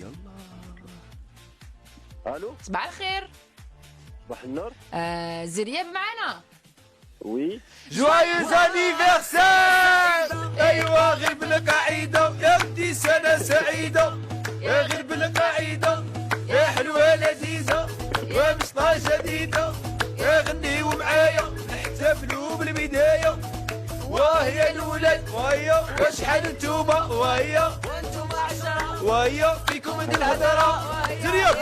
يلا. الو صباح الخير. صباح النور. زرياب معنا. وي جوايز انيفرسير. ايوا غير بالقعيده يا ودي سنه سعيده، يا غير بالقعيده يا حلوه لذيذه ومشطه جديده، يا غنيو معايا احتفلوا بالبدايه، وهي الولاد وهي وشحال نتوما وهي وانتم عشرة وهي فيكم من الهدرة. زرياب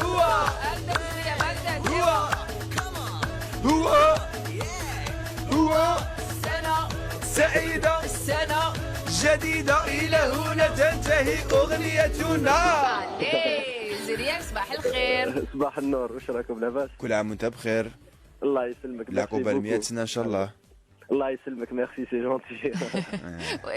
هو هو هو سنة سعيدة السنة جديدة إلى هنا تنتهي أغنيتنا. زرياب صباح الخير. صباح النور، واش راكم لاباس؟ كل عام وانت بخير. الله يسلمك. العقوبة 100 سنة إن شاء الله. الله يسلمك، ميرسي سي جونتي.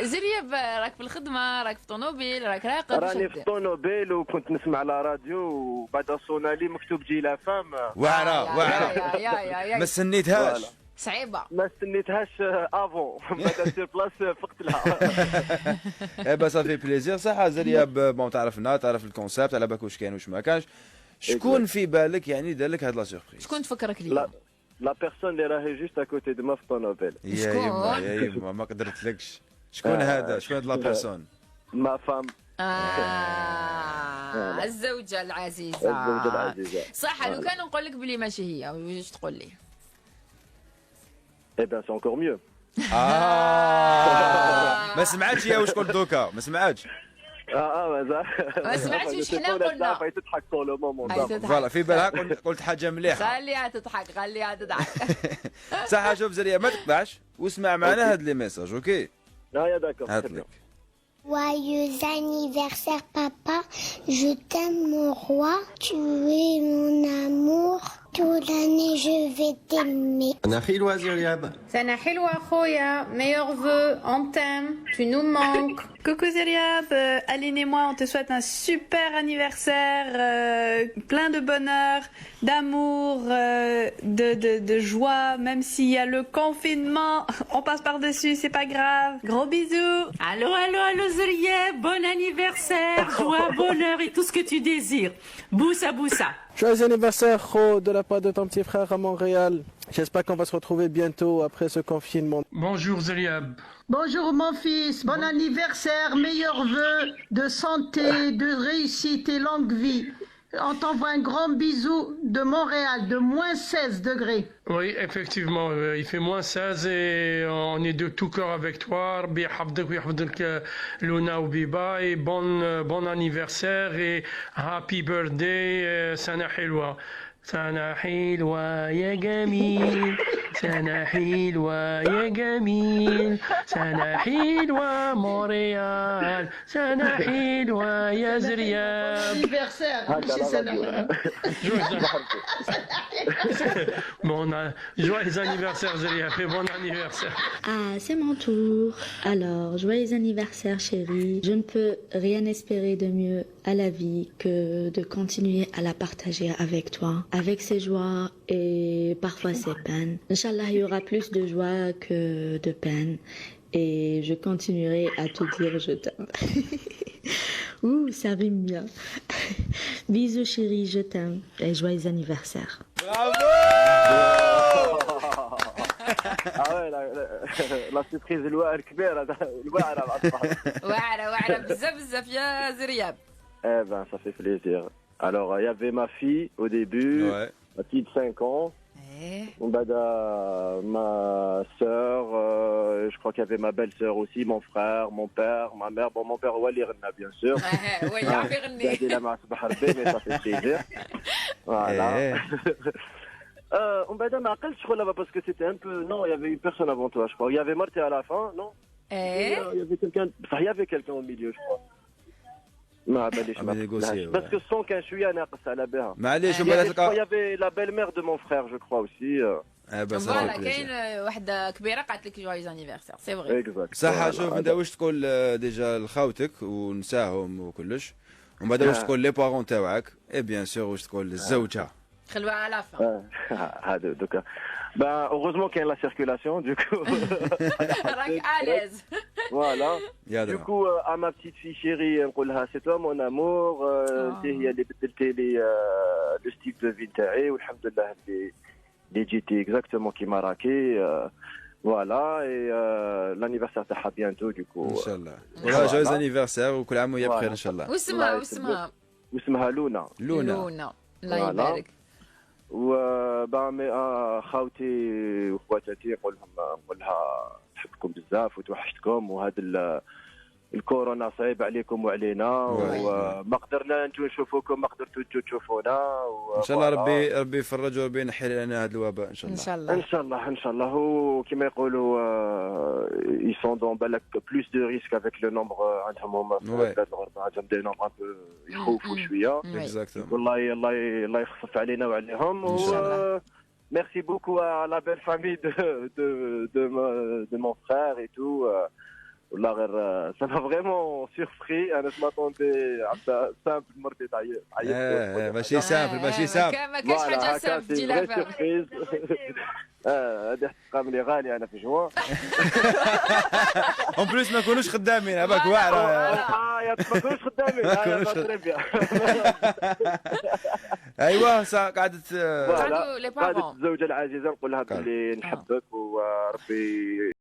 زرياب راك في الخدمة، راك في طونوبيل، راك راقد؟ راني في الطونوبيل وكنت نسمع على راديو وبعد صونا لي مكتوب جي لا فام. واعرة واعرة يا ما استنيتهاش. صعيبة. ما استنيتهاش افون بعد سير بلاص فقت لها. اي با صافي بليزير. صح زرياب، بون تعرفنا، تعرف الكونسيبت، على بالك واش كاين واش ما كانش. شكون في بالك يعني دار لك هاد لا سيربريز؟ شكون تفكرك لا اليوم؟ لا بيرسون اللي راهي جوست اكوتي دو ما في الطونوبيل. يا يما يا يما ما قدرتلكش. شكون هذا؟ شكون هاد لا بيرسون؟ ما فام. الزوجة العزيزة. الزوجة العزيزة. صح. لو كان نقول لك بلي ماشي هي واش تقول لي؟ اي بان سي انكور ميو. ما سمعتش يا واش قلت دوكا؟ ما سمعتش. مازال ما سمعتش واش حنا قلنا. فاي تضحك طول لو مومون. فوالا في بالها قلت حاجة مليحة. خليها تضحك خليها تضحك. صح. شوف زرياب ما تقطعش واسمع معنا هاد لي ميساج، اوكي؟ يا داكور. هات لك. Joyeux anniversaire papa, je t'aime mon roi, tu es mon amour, toute l'année je vais t'aimer. أنا حلوة زرياب. سنة حلوة خويا, meilleurs vœux, on t'aime, tu nous manques. Coucou Zeriab, Aline et moi on te souhaite un super anniversaire, plein de bonheur, d'amour, de joie, même s'il y a le confinement, on passe par-dessus, c'est pas grave. Gros bisous. Allô, allô, allô Zeriab, bon anniversaire, joie, bonheur et tout ce que tu désires. Boussa, boussa. Joyeux anniversaire, Ro, de la part de ton petit frère à Montréal. J'espère qu'on va se retrouver bientôt après ce confinement. Bonjour Zeriab. Bonjour mon fils, bon anniversaire, meilleurs vœux de santé, de réussite et longue vie. On t'envoie un grand bisou de Montréal, de moins 16 degrés. Oui, effectivement, il fait moins 16 et on est de tout cœur avec toi. Rabbi yahfadek wa yahfadek Luna ou Biba, et bon anniversaire et happy birthday, sana hilwa. سنة حلوة يا جميل، سنة حلوة يا جميل، سنة حلوة مونريال، سنة حلوة يا زرياب. Joyeux anniversaire Zeriab et bon anniversaire. Ah, c'est mon tour. Alors, joyeux anniversaire chérie. Je ne peux rien espérer de mieux à la vie que de continuer à la partager avec toi, avec ses joies et parfois ses peines. Inch'Allah, il y aura plus de joie que de peine et je continuerai à te dire je t'aime. Ouh, ça rime bien. Bisous chérie, je t'aime et joyeux anniversaire. Bravo. لا سيربريز الكبيرة الواعرة مع الصحاب. واعرة بزاف بزاف يا زرياب. Eh ben, ça fait plaisir. Alors, il y avait ma fille au début, ma fille de 5 ans. Ma soeur, je crois qu'il y avait ma belle-sœur aussi, mon frère, mon père, ma mère. Bon, mon père, Wali Renna, bien sûr. Oui, il a mais ça fait plaisir. Voilà. Parce que c'était un peu... Non, il y avait une personne avant toi, je crois. Il y avait Marty à la fin, non? Il y avait quelqu'un au milieu, je crois. ما باليش parce que son كان شويه ناقص على بها. معليش il y avait la belle-mère de mon frère je crois aussi. فوالا كاين وحده كبيره قالت لك جويز انيفرسير سي فغي. صح. شوف انت واش تقول ديجا لخاوتك ونساهم وكلش، ومن بعد واش تقول لي بارون تاعك، اي بيان سور واش تقول للزوجه. خلوها على فان. هذا دوكا. Ben, heureusement qu'il y a la circulation, du coup. راك à l'aise. فوالا يا درا دوكو ا ما بتيت في شيري نقول لها سي تو مون امور انت هي اللي بدلتي لي لو ستيل دو في تاعي والحمد لله اللي جيتي اكزاكتومون كيما راكي فوالا اي لانيفرسير تاعها بيانتو دوكو ان شاء الله ولا جوز انيفرسير وكل عام وهي بخير ان شاء الله. واسمها لونا الله يبارك. وبعمي خاوتي وخواتاتي نقول لها نحبكم بزاف وتوحشتكم وهذا الكورونا صعيب عليكم وعلينا وما قدرنا نجوا نشوفوكم ما قدرتوا تجوا تشوفونا ان شاء الله ربي يفرج وربي ينحي لنا هذا الوباء ان شاء الله. ان شاء الله وكما يقولوا ils sont dans بالك plus de risques avec le nombre عندهم هما في البلاد الغربيه عندهم دي نومبر ان بو يخوفوا شويه والله الله يخفف علينا وعليهم ان شاء الله. Merci beaucoup à la belle famille de mon frère et tout. والله غير ça m'a vraiment surpris انا ما طونتي عبدا سامبل مرتي تعيط ماشي سامبل ما كاش حاجه سامبل تجي لها هذه حقا ملي غالي انا في جوان اون بليس ما كونوش خدامين هذاك واعره يا ما كونوش خدامين ايوا قعدت الزوجه العزيزه نقول لها بلي نحبك وربي